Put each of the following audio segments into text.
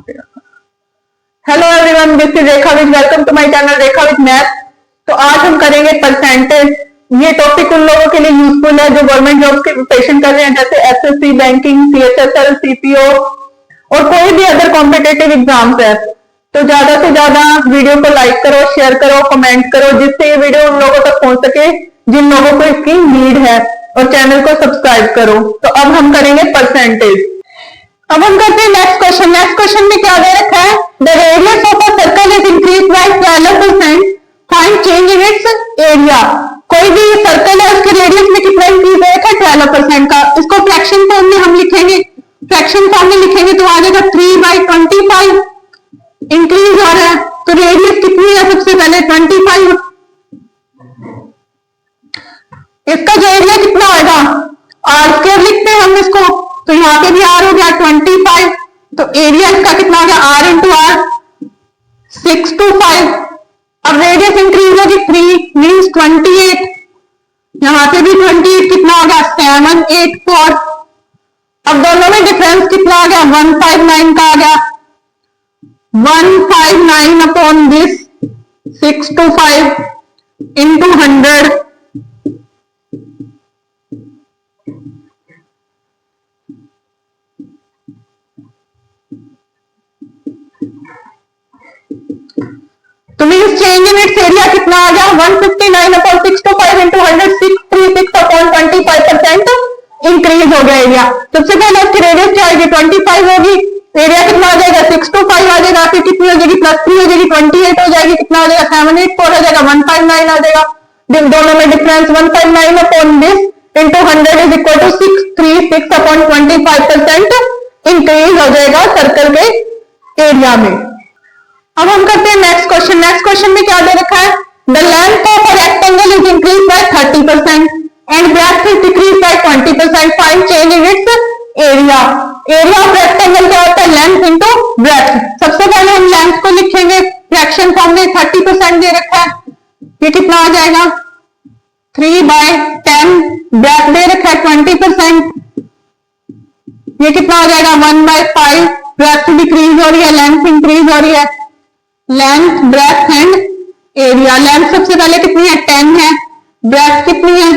पे रखा। Hello everyone, this is Rekha Vij, welcome to my channel Rekha Vij math. तो आज हम करेंगे परसेंटेज। ये टॉपिक उन लोगों के लिए यूजफुल है जो गवर्नमेंट जॉब की प्रिपरेशन कर रहे हैं, जैसे एसएससी, बैंकिंग, सीएचएसएल, सीपीओ और कोई भी अदर कॉम्पिटेटिव एग्जाम्स है। तो ज्यादा से ज्यादा वीडियो को लाइक करो, शेयर करो, कमेंट करो, जिससे ये वीडियो उन लोगों तक पहुंच सके जिन लोगों को इसकी नीड है, और चैनल को सब्सक्राइब करो। तो अब हम करेंगे परसेंटेज। अब हम करते हैं नेक्स्ट क्वेश्चन। नेक्स्ट क्वेश्चन में क्या दे रखा है? The radius of a circle is increase bye 12%, find change in it's area. कोई भी सर्कल है, उसके रेडियस में कितना इंक्रीज है? 12% का। इसको फ्रैक्शन फॉर्म में हम लिखेंगे। फ्रैक्शन फॉर्म में लिखेंगे तो आ जाएगा 3/25 इंक्रीज हो रहा है। तो रेडियस कितनी है? सबसे पहले 25। इसका जो एरिया कितना होगा? आर स्क्वायर लिखते हैं हम इसको, तो यहाँ पे भी आर हो गया 25। तो एरिया इसका कितना हो गया? R into R, 6 to 5। अब रेडियस इंक्रीज होगी 3 मीन्स 28। यहाँ पे भी 28 कितना हो गया? 784। अब दोनों में डिफरेंस कितना आ गया? 159 का आ गया। 159 अपॉन दिस 6 to 5 इंटू 100। तो means change in it's area कितना आ गया? 159 upon 6 to 5 into 100, 636 upon 25% increase हो गया एरिया। सबसे पहले उसकी रेडियस क्या आएगी? 25 होगी। एरिया कितना आ जाएगा? 6 to 5 आ जाएगा। फिर कितनी हो जाएगी? +3 हो जाएगी, 28 हो जाएगी। कितना आ जाएगा? 784 हो जाएगा, 159 आ जाएगा। दोनों में difference 159 upon this into 100 is equal to 636 upon 25% increase हो जाएगा सर्कल के एरिया में। अब हम करते हैं नेक्स्ट क्वेश्चन। नेक्स्ट क्वेश्चन में क्या दे रखा है? The length of a rectangle is increase bye 30% and breadth is decrease by 20%, find change in it's area. Area of rectangle क्या होता है? Length into breadth. सबसे पहले हम लेंथ को लिखेंगे फ्रैक्शन फॉर्म में। 30% दे रखा है, ये कितना आ जाएगा? 3/10। ब्रेड्थ दे रखा है 20%, ये कितना हो जाएगा? 1/5। ब्रेड्थ डिक्रीज हो रही है, लेंथ इंक्रीज हो रही है। Length, breadth and area. Length सबसे पहले कितनी है? 10 है। ब्रेड्थ कितनी है?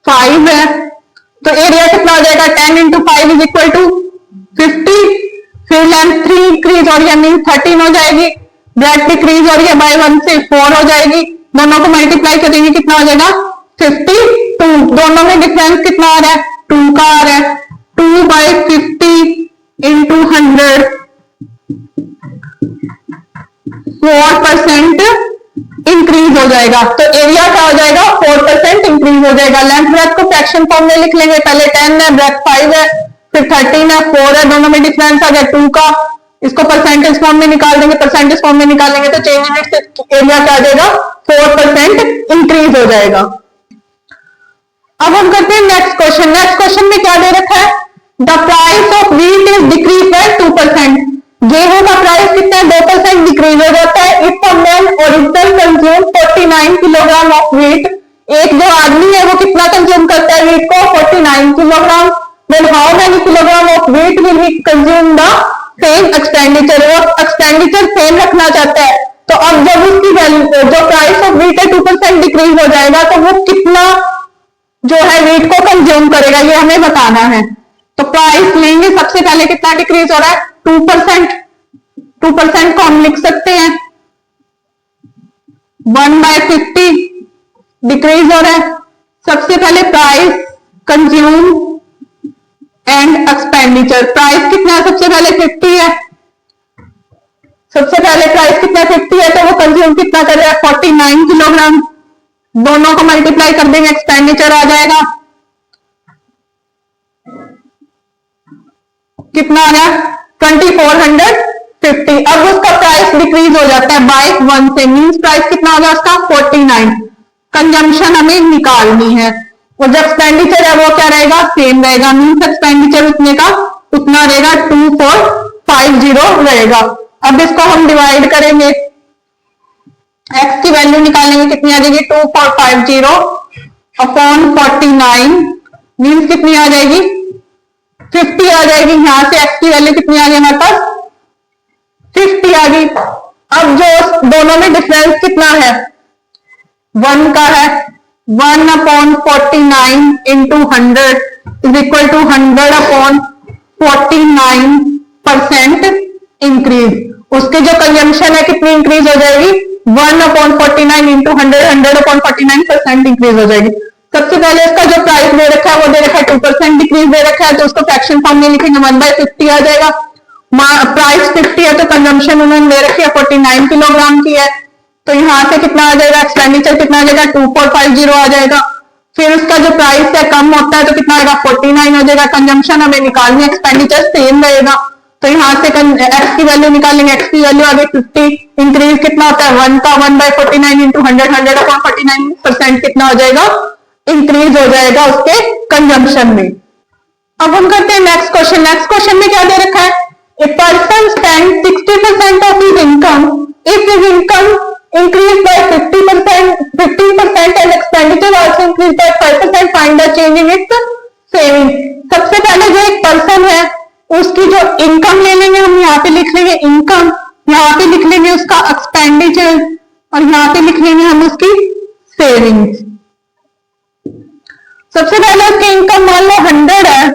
5 है। तो एरिया कितना हो जाएगा? 10 इंटू 5 इज इक्वल टू 50। फिर लेंथ 3 इंक्रीज हो रही है, मीन 13 हो जाएगी। ब्रेड्थ डिक्रीज हो रही है बाय 1 से 4 हो जाएगी। दोनों को मल्टीप्लाई करेंगे, कितना हो जाएगा? 52। दोनों में डिफरेंस कितना आ रहा है? 2 का आ रहा है। 2/50 इंटू 100, 4% इंक्रीज हो जाएगा। तो एरिया क्या हो जाएगा? 4% इंक्रीज हो जाएगा। लेंथ ब्रेड्थ को फ्रैक्शन फॉर्म में लिख लेंगे। पहले 10 है, ब्रेड्थ 5 है, फिर 13 है, 4 है। दोनों में डिफरेंस आ गया 2 का। इसको परसेंटेज फॉर्म में निकाल देंगे। परसेंटेज फॉर्म में निकालेंगे तो चेंज इन इट्स एरिया क्या आ जाएगा? 4% इंक्रीज हो जाएगा। अब हम करते हैं नेक्स्ट क्वेश्चन। नेक्स्ट क्वेश्चन में क्या दे रखा है? The price of wheat is decrease by 2%। गेहूं का प्राइस कितना है? 2% डिक्रीज हो जाता है। If a man original consume 49 kilogram of wheat, एक जो आदमी है वो कितना कंज्यूम करता है व्हीट को? 49 kilogram. Then how many kilogram of wheat will he consume the same expenditure. वो एक्सपेंडिचर सेम रखना चाहता है, तो अब जब उसकी जो प्राइस ऑफ व्हीट है 2% डिक्रीज हो जाएगा, तो वो कितना जो है व्हीट को कंज्यूम करेगा, ये हमें बताना है। तो प्राइस लेंगे, सबसे पहले कितना डिक्रीज हो रहा है? 2%। 2% को हम लिख सकते हैं 1/50 डिक्रीज हो रहा है। सबसे पहले price, consume and expenditure. Price कितना है? सबसे पहले 50 है। सबसे पहले प्राइस कितना? 50 है, तो वो कंज्यूम कितना कर रहा है? 49 किलोग्राम। दोनों को मल्टीप्लाई कर देंगे, एक्सपेंडिचर आ जाएगा कितना आ गया? 2450। अब उसका प्राइस डिक्रीज हो जाता है बाय 1 से, मीन्स प्राइस कितना हो गया उसका? 49। कंजम्पशन हमें निकालनी है, और जो एक्सपेंडिचर है वो क्या रहेगा? सेम रहेगा, मीन्स एक्सपेंडिचर उतने का उतना रहेगा, 2450 रहेगा। अब इसको हम डिवाइड करेंगे, एक्स की वैल्यू निकालेंगे, कितनी आ जाएगी? 2450 अपॉन 49 मीन्स कितनी आ जाएगी? 50 आ जाएगी। यहां से एक्स की वैल्यू कितनी आ गई हमारे पास? 50 आ गई। अब जो दोनों में डिफरेंस कितना है, 1 का है, 1/49 into 100 is equal to 100/49% increase. उसके जो कंजम्पशन है कितनी इंक्रीज हो जाएगी, 1/49 इंटू 100 100/49% इंक्रीज हो जाएगी। सबसे पहले इसका जो प्राइस दे रखा है वो दे रखा है 2% डिक्रीज दे रखा है, तो उसको फ्रैक्शन फॉर्म में लिखेंगे 1/50 आ जाएगा। प्राइस 50 है तो कंजम्पशन उन्होंने दे रखी है 49 किलोग्राम की है, तो यहां से कितना आ जाएगा, एक्सपेंडिचर कितना आ जाएगा, 2450 आ जाएगा। फिर उसका जो प्राइस है कम होता है तो कितना आएगा, 49 हो जाएगा। कंजम्पशन हमें निकालनी, एक्सपेंडिचर सेम रहेगा, तो यहां से एक्स की वैल्यू निकालेंगे, एक्स की वैल्यू आ गई 50। इंक्रीज कितना होता है, 1 का 1/49 इंटू 100 100/49% कितना हो जाएगा, इंक्रीज हो जाएगा उसके कंजम्पशन में। अब हम करते हैं नेक्स्ट क्वेश्चन। नेक्स्ट क्वेश्चन में क्या दे रखा है, a person spend 60% of his income if his income increase by 15% and expenditure also increase bye 5%, find the change in it's saving. सबसे पहले जो एक पर्सन है उसकी जो इनकम ले लेंगे हम, यहाँ पे लिख लेंगे इनकम, यहाँ पे लिख लेंगे उसका एक्सपेंडिचर और यहाँ पे लिख लेंगे हम उसकी सेविंग्स। सबसे पहले उसकी इनकम मान लो 100 है,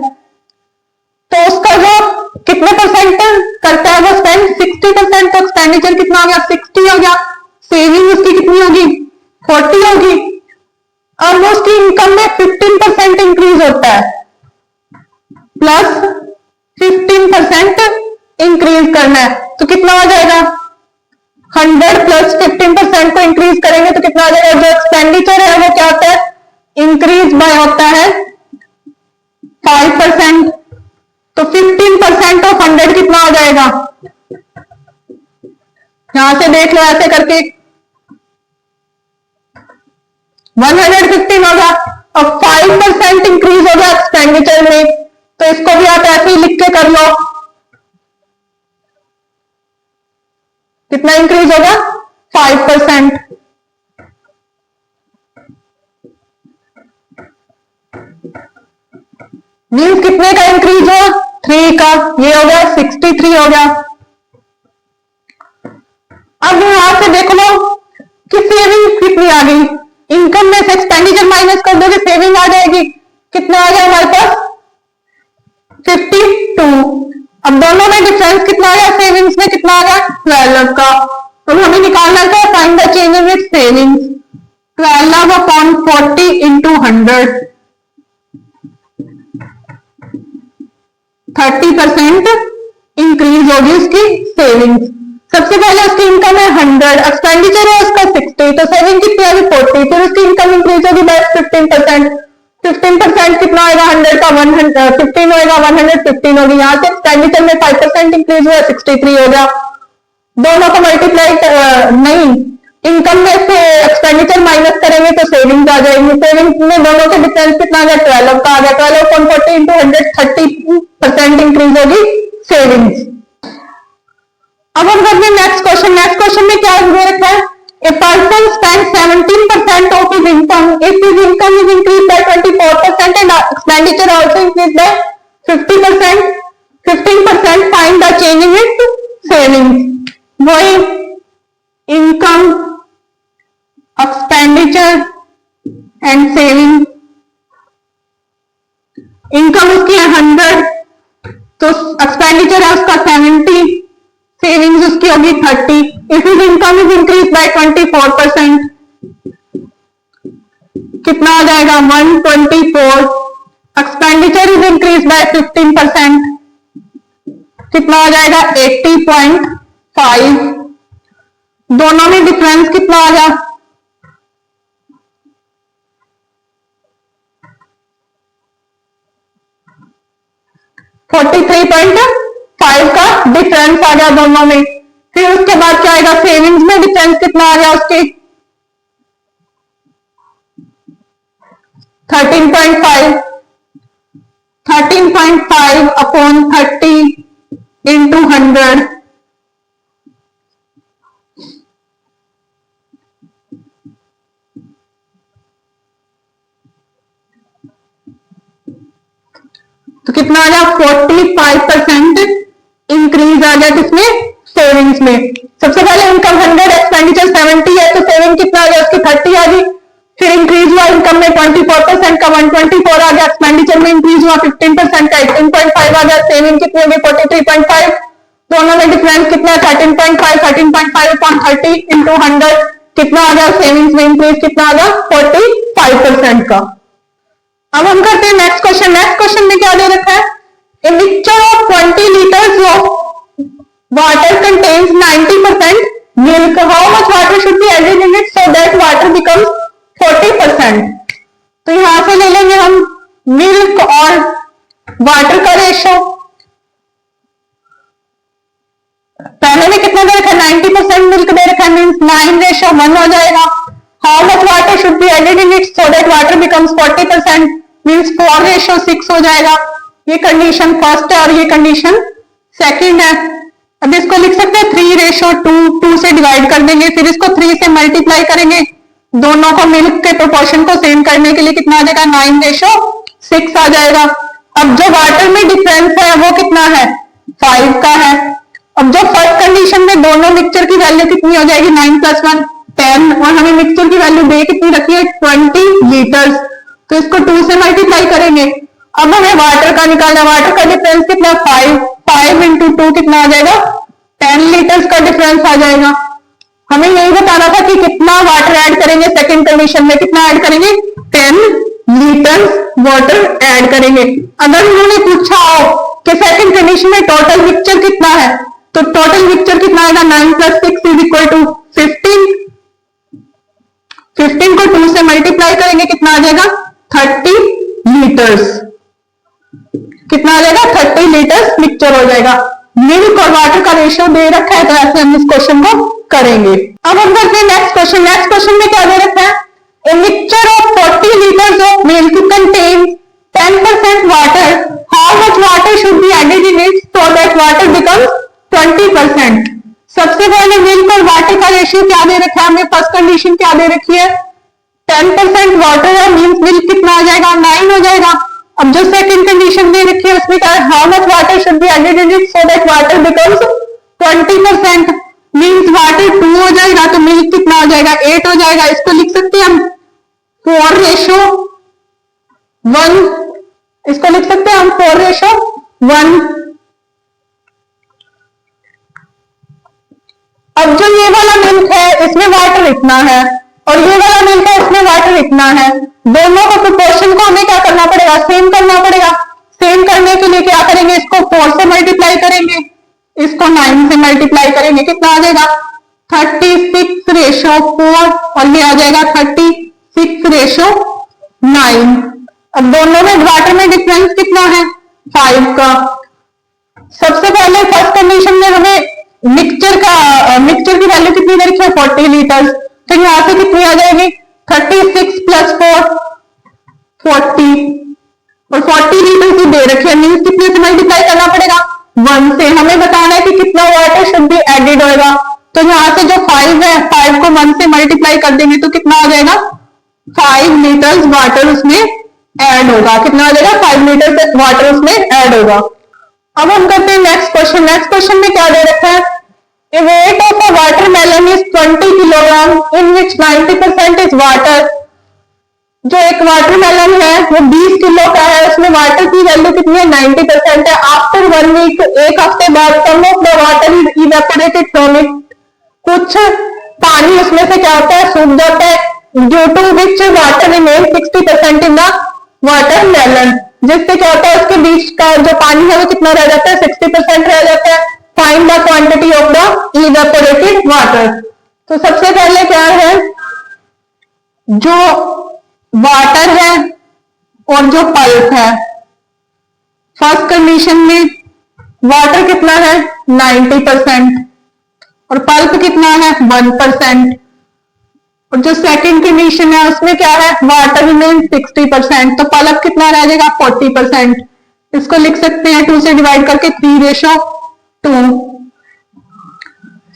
तो उसका जो कितने परसेंट करता है वो स्पेंड 60%, तो एक्सपेंडिचर कितना हो गया, 60 हो गया। सेविंग उसकी कितनी होगी, 40 होगी। अब उसकी इनकम में 15% इंक्रीज होता है, प्लस 15% इंक्रीज करना है, तो कितना हो जाएगा, 100 प्लस 15% को इंक्रीज करेंगे तो कितना आ जाएगा, जो एक्सपेंडिचर है वो क्या होता है, इंक्रीज बाय होता है 5%, तो 15% ऑफ 100 कितना हो जाएगा, यहां से देख लो ऐसे करके 115 होगा। अब 5% इंक्रीज होगा एक्सपेंडिचर में, तो इसको भी आप ऐसे ही लिख के कर लो, कितना इंक्रीज होगा, 5%। मीन्स कितने का इंक्रीज हुआ, 3 का, ये हो गया 63 हो गया। अब यहां से देख लो कि सेविंग कितनी आ गई, इनकम में से एक्सपेंडिचर माइनस कर दोगे सेविंग आ जाएगी, कितना आ गया हमारे पास 52। अब दोनों में डिफरेंस कितना आ गया, सेविंग्स में कितना आ गया 12 का, तो हमें निकालना था find the change in its savings. 12/40 into 100 30% increase होगी उसकी सेविंग्स। सबसे पहले उसकी इनकम है 100, एक्सपेंडिचर है उसका 60, तो सेविंग कितनी होगी 40, फिर उसकी इनकम इंक्रीज होगी बाय 15%। 15% कितना होगा, 100 का 115 होगा, 115 होगी। यहाँ से एक्सपेंडिचर में 5% इंक्रीज हुआ, 63 हो गया। दोनों को मल्टीप्लाई नहीं, इनकम में से एक्सपेंडिचर माइनस करेंगे तो सेविंग्स आ जाएंगे। सेविंग्स में दोनों के डिफरेंस कितना आ गया, 12 का आ गया। 12/40 इंटू 100 30% इंक्रीज होगी सेविंग्स। अब हम करते हैं नेक्स्ट क्वेश्चन। नेक्स्ट क्वेश्चन में क्या दे रखा है, a person spend 17% of his income if his income is increase by 24% and expenditure also increase by 15%, find the change in its savings. वही income, expenditure and saving. Income उसकी है 100, तो expenditure है उसका 70, सेविंग्स उसकी होगी 30। If his income is increase by 24%, कितना आ जाएगा 124। एक्सपेंडिचर इज इंक्रीज बाय 15%, कितना आ जाएगा 80.5। दोनों में डिफरेंस कितना आ गया, 43.5 का डिफरेंस आ गया दोनों में। फिर उसके बाद क्या आएगा, सेविंग्स में डिफरेंस कितना आ गया उसके 13.5 अपॉन 30 इंटू 100, तो कितना आ गया 45% इंक्रीज आ गया किसमें, सेविंग्स सेविंग्स में। सबसे पहले इनकम 100, एक्सपेंडिचर 70 है, तो सेविंग कितना आ गया उसकी 30 आ गई। फिर इंक्रीज हुआ इनकम में 24% का 124 आ गया, एक्सपेंडिचर में इंक्रीज हुआ 15% का 18.5 आ गया, सेविंग कितनी होगी 43.5, दोनों में डिफरेंस कितना है 13.5, 13.5 अपॉन 30 इंटू 100 कितना आ गया, सेविंग्स में इंक्रीज कितना आ गया 45% का। अब हम करते हैं नेक्स्ट क्वेश्चन। नेक्स्ट क्वेश्चन में क्या दे रखा है, a mixture of 20 litres of water contains 90% milk, how much water should be added in it so that water becomes 40%। तो यहां से ले लेंगे हम मिल्क और वाटर का रेशो। पहले में कितना दे रखा है 90% मिल्क दे रखा है, मींस 9:1 हो जाएगा। How much water should be added in it so that water becomes 40% means 4:6 हो जाएगा। ये कंडीशन फर्स्ट है और ये कंडीशन सेकंड है। अब इसको लिख सकते हैं 3:2, 2 से डिवाइड कर देंगे, फिर इसको 3 से मल्टीप्लाई करेंगे, दोनों को मिल्क के प्रोपोर्शन को सेम करने के लिए कितना आ जाएगा 9:6 आ जाएगा। अब जो वाटर में डिफरेंस है वो कितना है 5 का है। अब जो फर्स्ट कंडीशन में दोनों मिक्सचर की वैल्यू कितनी हो जाएगी 9 + 1 10, और हमें मिक्सचर की वैल्यू दे कितनी रखी है 20 लीटर्स, तो इसको 2 से मल्टीप्लाई करेंगे। अब हमें वाटर का निकालना, वाटर का डिफरेंस कितना 5 इंटू 2 कितना आ जाएगा 10 लीटर्स का डिफरेंस आ जाएगा। हमें यही बताना था कि कितना वाटर ऐड करेंगे, सेकंड कंडीशन में कितना ऐड करेंगे 10 लीटर्स वाटर ऐड करेंगे। अगर उन्होंने पूछा हो कि सेकंड कंडीशन में टोटल मिक्सचर कितना है, तो टोटल मिक्सचर कितना आएगा 9 + 6 = 15, 15 को 2 से मल्टीप्लाई करेंगे कितना आ जाएगा 30 लीटर्स, कितना आ जाएगा 30 लीटर्स मिक्सचर हो जाएगा। मिल्क और वाटर का रेशियो दे रखा है, तो ऐसे हम इस क्वेश्चन को करेंगे। अब हम करते हैं नेक्स्ट क्वेश्चन। नेक्स्ट क्वेश्चन में क्या दे रखा है, a mixture of 40 litres of milk contains 10% water, how much water should be added in it so that water becomes 20%। सबसे पहले मिल्क और वाटर का रेशियो क्या दे रखा है, हमें फर्स्ट कंडीशन क्या दे रखी है 10% वाटर है, मींस मिल्क कितना आ जाएगा 9 हो जाएगा। अब जो सेकंड कंडीशन दे रखी है उसमें क्या है, how much water should be added in it so that water becomes 20%, means water 2 हो जाएगा, तो मिल्क कितना हो जाएगा 8 हो जाएगा। इसको लिख सकते हैं हम 4:1, इसको लिख सकते हैं हम 4:1। अब जो ये वाला मिल्क है इसमें वाटर इतना है, और ये वाला मिल्क है इसमें वाटर इतना है, दोनों को प्रोपोर्शन को हमें क्या करना पड़ेगा सेम करना पड़ेगा। सेम करने के लिए क्या करेंगे, इसको 4 से मल्टीप्लाई करेंगे, इसको 9 से मल्टीप्लाई करेंगे, कितना आ जाएगा 36:4, और ये आ जाएगा 36:9। अब दोनों में वाटर में डिफरेंस कितना है 5 का। सबसे पहले फर्स्ट कंडीशन में हमें मिक्सचर की वैल्यू कितनी दे रखी है 40 लीटर्स, तो यहां से कितनी आ जाएगी 36 + 4 40, और 40 लीटर की दे रखी है, मींस कितने से मल्टीप्लाई करना पड़ेगा 1 से। हमें बताना है कि कितना वाटर शुड बी एडेड होगा, तो यहां से जो 5 है 5 को 1 से मल्टीप्लाई कर देंगे तो कितना आ जाएगा 5 लीटर्स वाटर उसमें ऐड होगा, कितना आ जाएगा 5 लीटर वाटर उसमें ऐड होगा। अब हम करते हैं नेक्स्ट क्वेश्चन। नेक्स्ट क्वेश्चन में क्या दे रखा है, a weight of a watermelon is 20 kilogram in which 90% is water. जो एक वाटरमेलन है वो 20 किलो का है, उसमें वाटर की वैल्यू कितनी है 90% है। आफ्टर 1 वीक, एक हफ्ते बाद some of the water is evaporated from it, कुछ पानी उसमें से क्या होता है सूख जाता है, due to which water remain 60% in the watermelon, जिससे क्या होता है उसके बीच का जो पानी है वो कितना रह जाता है 60% रह जाता है। Find the quantity of the evaporated water. तो सबसे पहले क्या है, जो वाटर है और जो पल्प है, फर्स्ट कंडीशन में वाटर कितना है 90% और पल्प कितना है 1%, और जो सेकंड कंडीशन है उसमें क्या है वाटर रिमेन 60%, तो पल्प कितना रह जाएगा 40%। इसको लिख सकते हैं 2 से डिवाइड करके 3:2।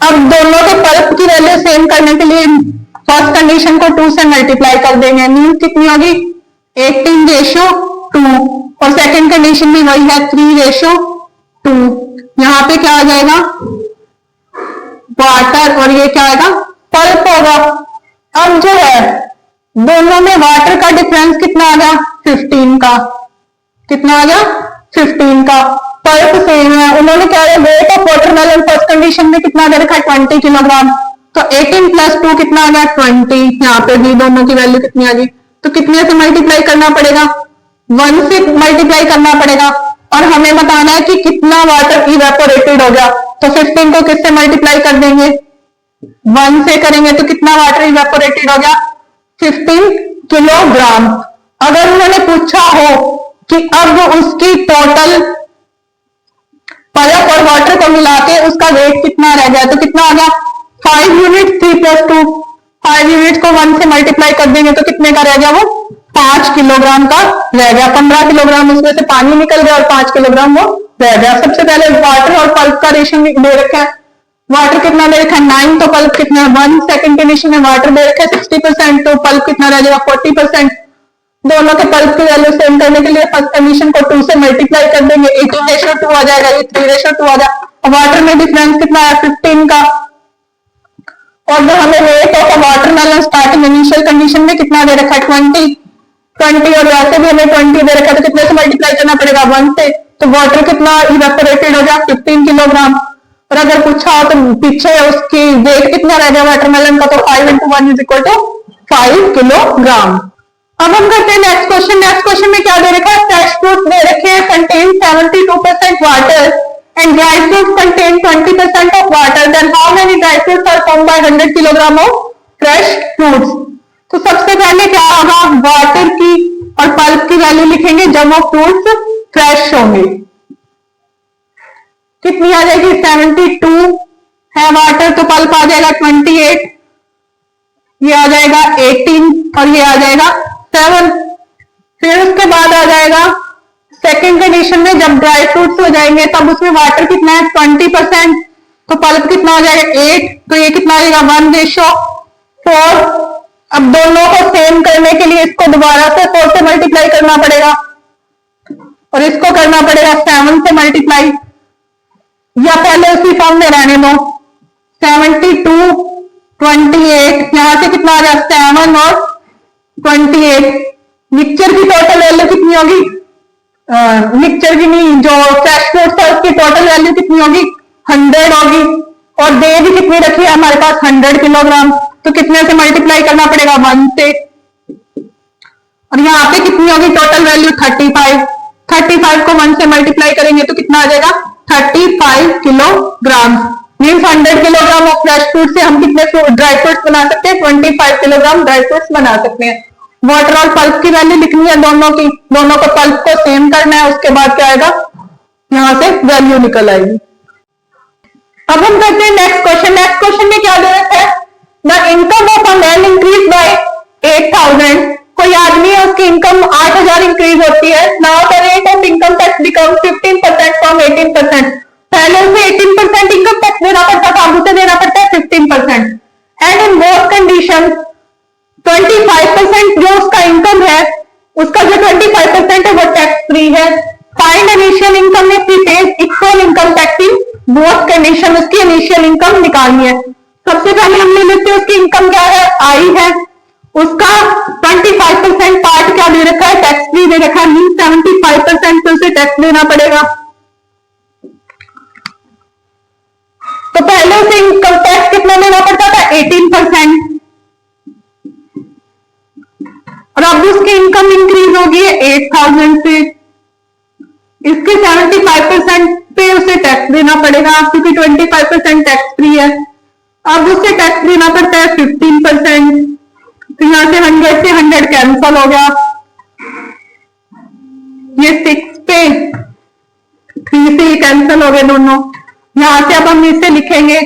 अब दोनों के पल्प की वैल्यू सेम करने के लिए फर्स्ट कंडीशन को 2 से मल्टीप्लाई कर देंगे, मीन कितनी होगी 18:2, और सेकंड कंडीशन में वही है 3:2। यहाँ पे क्या आ जाएगा वाटर और ये क्या आएगा, पल्प होगा। अब जो है दोनों में वाटर का डिफरेंस कितना आ गया, 15 का। कितना आ गया, 15 का। पल्प सेम है, उन्होंने क्या है weight of watermelon first condition में कितना दे रखा है, 20 किलोग्राम। तो 18 प्लस 2 कितना आ गया, 20। यहाँ पे भी दोनों की वैल्यू कितनी आ गई, तो कितने से मल्टीप्लाई करना पड़ेगा, 1 से मल्टीप्लाई करना पड़ेगा। और हमें बताना है कि कितना वाटर इवेपोरेटेड हो गया, तो 15 को किससे मल्टीप्लाई कर देंगे, 1 से करेंगे, तो कितना वाटर इवेपोरेटेड हो गया, 15 किलोग्राम। अगर उन्होंने पूछा हो कि अब उसकी टोटल पल्प और वाटर को मिला के उसका वेट कितना रह गया, तो कितना आ गया, 5 यूनिट, 3 प्लस 2, 5 यूनिट को 1 से मल्टीप्लाई कर देंगे तो कितने का रह गया, वो 5 किलोग्राम का रह गया। 15 किलोग्राम उसमें से पानी निकल गया और 5 किलोग्राम वो रह गया। सबसे पहले वाटर और पल्प का रेशियो दे रखा है, वाटर कितना दे रखा है 9, तो पल्प कितना है 1। सेकंड कंडीशन में वाटर दे रखा है 60%, तो पल्प कितना रह जाएगा 40%। दोनों के पल्प की वैल्यू सेम करने के लिए फर्स्ट कंडीशन को 2 से मल्टीप्लाई कर देंगे, 18:2 आ जाएगा, ये 3:2 आ जाएगा। वाटर में डिफरेंस कितना है 15 का। और जो हमें weight of watermelon starting initial condition में कितना दे रखा है 20, और वैसे भी हमें 20 दे रखा है, तो कितने से मल्टीप्लाई करना पड़ेगा 1 से, तो वाटर कितना इवेपोरेटेड हो गया 15 किलोग्राम। और अगर पूछा हो तो पीछे उसकी वेट कितना रह गया वाटरमेलन का, तो 5 × 1 = 5 किलोग्राम। अब हम करते हैं नेक्स्ट क्वेश्चन। नेक्स्ट क्वेश्चन में क्या दे रखा है, फ्रेश फ्रूट दे रखे हैं contain 72% water and dry fruits contain 20% of water, then how many dry fruits are formed by 100 kilogram of fresh fruits? तो सबसे पहले क्या होगा, वाटर की और पल्प की वैल्यू लिखेंगे जब वो फ्रूट्स फ्रेश होंगे। कितनी आ जाएगी, 72 है वाटर, तो पल्प आ जाएगा 28, ये आ जाएगा 18 और ये आ जाएगा 7। फिर उसके बाद आ जाएगा सेकेंड कंडीशन में जब ड्राई फ्रूट्स हो जाएंगे तब उसमें वाटर कितना है 20%, तो पल्प कितना हो जाएगा 8, तो ये कितना आएगा 1:4। अब दोनों को सेम करने के लिए इसको दोबारा से 4 से मल्टीप्लाई करना पड़ेगा और इसको करना पड़ेगा 7 से मल्टीप्लाई, या पहले उसी फॉर्म में रहने दो। 72, 28, यहां से कितना आ जाए 7 और 28। मिक्सचर की टोटल वैल्यू कितनी होगी, मिक्सचर की नहीं, जो फ्रेश फ्रूट्स है उसकी टोटल वैल्यू कितनी होगी 100 होगी, और दे भी कितनी रखी है हमारे पास 100 किलोग्राम, तो कितने से मल्टीप्लाई करना पड़ेगा 1 से। और यहाँ पे कितनी होगी टोटल वैल्यू 35, 35 को 1 से मल्टीप्लाई करेंगे तो कितना आ जाएगा 35 kilogram. Means 100 kilogram of fresh fruit से हम कितने ड्राई फ्रूट्स बना सकते हैं, 25 किलोग्राम ड्राई फ्रूट्स बना सकते हैं। वाटर और पल्प की वैल्यू लिखनी है दोनों की, दोनों को पल्प को सेम करना है, उसके बाद क्या आएगा यहां से वैल्यू निकल आएगी। अब हम करते हैं नेक्स्ट क्वेश्चन। नेक्स्ट क्वेश्चन में क्या दे रखा है, the income of a man increase by 8000। कोई आदमी है उसकी इनकम 8000 इंक्रीज होती है। Now the rate of income tax become 15% from 18%। पहले उसे 18% इनकम टैक्स देना पड़ता था, अब उसे देना पड़ता है 15%। एंड इन बोथ कंडीशन 25% जो उसका इनकम है, उसका जो 25% है वो टैक्स फ्री है। Find initial income if he page equal income tax in both condition. उसकी इनिशियल इनकम निकालनी है। सबसे पहले हम ले लेते हैं उसकी इनकम क्या है, आई है, उसका 25% पार्ट क्या दे रखा है, टैक्स फ्री दे रखा है, मीन 75% पे उसे टैक्स देना पड़ेगा। तो पहले उसे इनकम टैक्स कितना देना पड़ता था 18%, और अब उसकी इनकम इंक्रीज होगी 8000 से, इसके 75% पे उसे टैक्स देना पड़ेगा क्योंकि 25% टैक्स फ्री है। अब उसे टैक्स देना पड़ता है 15%, तो यहां से 100 से 100 कैंसल हो गया, ये 6 पे 3 से कैंसल हो गए दोनों। यहां से अब हम इसे लिखेंगे,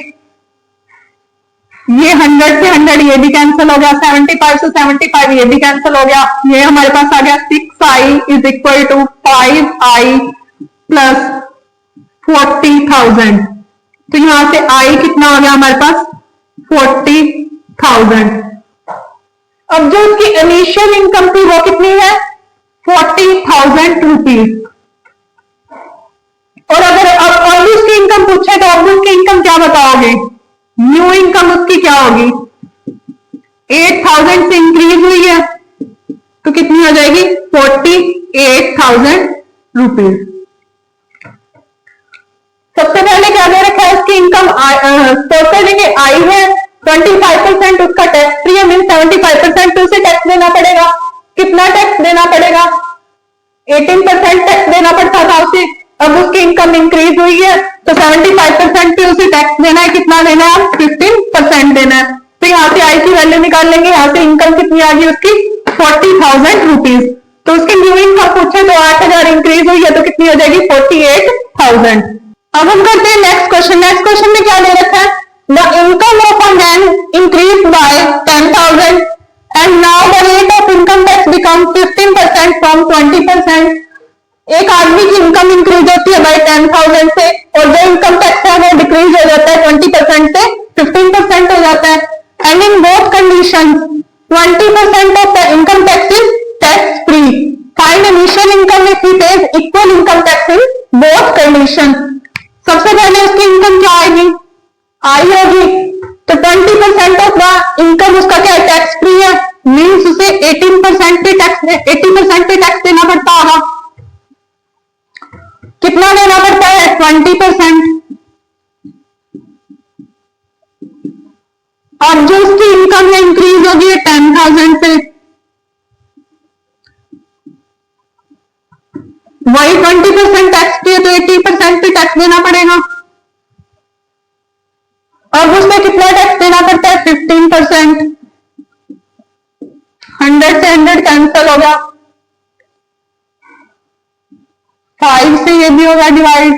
ये 100 से 100 ये भी कैंसिल हो गया, 75 से 75 ये भी कैंसिल हो गया। ये हमारे पास आ गया 6i is equal to 5i plus 40,000। तो यहां से i कितना हो गया हमारे पास 40,000। अब जो उसकी इनिशियल इनकम थी वो कितनी है 40,000 रुपीज। और अगर अब उसकी इनकम पूछे तो अब उसकी इनकम क्या बताओगे, न्यू इनकम उसकी क्या होगी, 8,000 से इंक्रीज हुई है तो कितनी हो जाएगी, 48,000 रुपीज। सबसे पहले क्या दे रखा है, उसकी इनकम स्टोर कर देंगे, आई है 25%, उसका टैक्स फ्री है, मीन 75% उसे टैक्स देना पड़ेगा। कितना टैक्स देना पड़ेगा, 18% टैक्स देना पड़ता था उसे, अब उसकी इनकम इंक्रीज हुई है तो 75% पे उसे टैक्स देना है, कितना देना है, 15% देना है। तो यहाँ से आई की वैल्यू निकाल लेंगे, यहाँ से इनकम कितनी आ गई उसकी, 40,000 रुपीज। तो उसकी न्यू इनकम पूछे तो 8,000 इंक्रीज हुई है तो कितनी हो जाएगी, 48,000। अब हम करते हैं नेक्स्ट क्वेश्चन। नेक्स्ट क्वेश्चन में क्या दे रखा है, the income of a man increase by 10,000 and now the rate of income tax become 15% from 20%। एक आदमी की इनकम इंक्रीज होती है बाय 10,000 से और जो इनकम टैक्स है वो डिक्रीज हो जाता है 20% से 15% हो जाता है। And in both conditions 20% of the income tax is tax free. Find initial income if he page equal income tax in both condition. सबसे पहले उसकी इनकम क्या आएगी, आई होगी, तो 20% ऑफ द इनकम उसका क्या है, टैक्स फ्री है, मीन्स उसे 80% पे टैक्स देना पड़ता होगा। कितना देना पड़ता है, 20%। और जो उसकी इनकम है इंक्रीज होगी 10,000 से, वही 20% टैक्स पे तो 80% पे टैक्स देना पड़ेगा। अब उसमें कितना टैक्स देना पड़ता है, 15%। 100 से 100 कैंसिल होगा, 5 से ये भी होगा डिवाइड,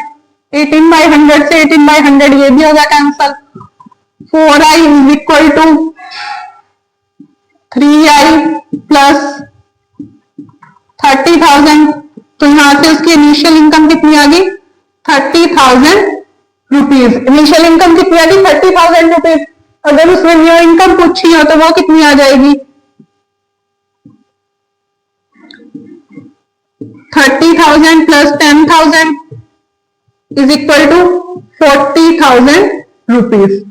18/100 से 18/100 ये भी होगा cancel. 4i is equal to 3i plus 30,000। तो यहां से उसकी इनिशियल इनकम कितनी आ गई, 30,000 रुपीज। इनिशियल इनकम कितनी आ गई, 30,000 रुपीज। अगर उसमें न्यू इनकम पूछी हो तो वो कितनी आ जाएगी, 30,000 plus 10,000 is equal to 40,000 rupees.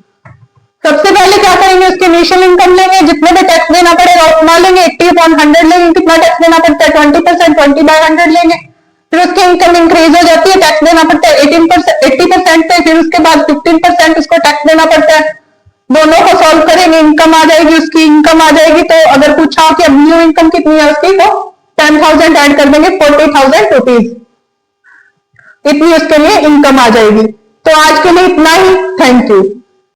सबसे पहले क्या करेंगे, उसके इनिशियल इनकम लेंगे, जितने पे टैक्स देना पड़ेगा उतना लेंगे, 80/100 लेंगे, कितना टैक्स देना पड़ता है, 20%, 20/100 लेंगे। फिर उसकी इनकम इंक्रीज हो जाती है, टैक्स देना पड़ता है 80% पे, फिर उसके बाद 15% उसको टैक्स देना पड़ता है। दोनों को सॉल्व करेंगे, इनकम आ जाएगी, उसकी इनकम आ जाएगी। तो अगर पूछा कि अब न्यू इनकम कितनी है उसकी, तो 10,000 ऐड कर देंगे, 40,000 रुपीज, इतनी उसके लिए इनकम आ जाएगी। तो आज के लिए इतना ही, थैंक यू।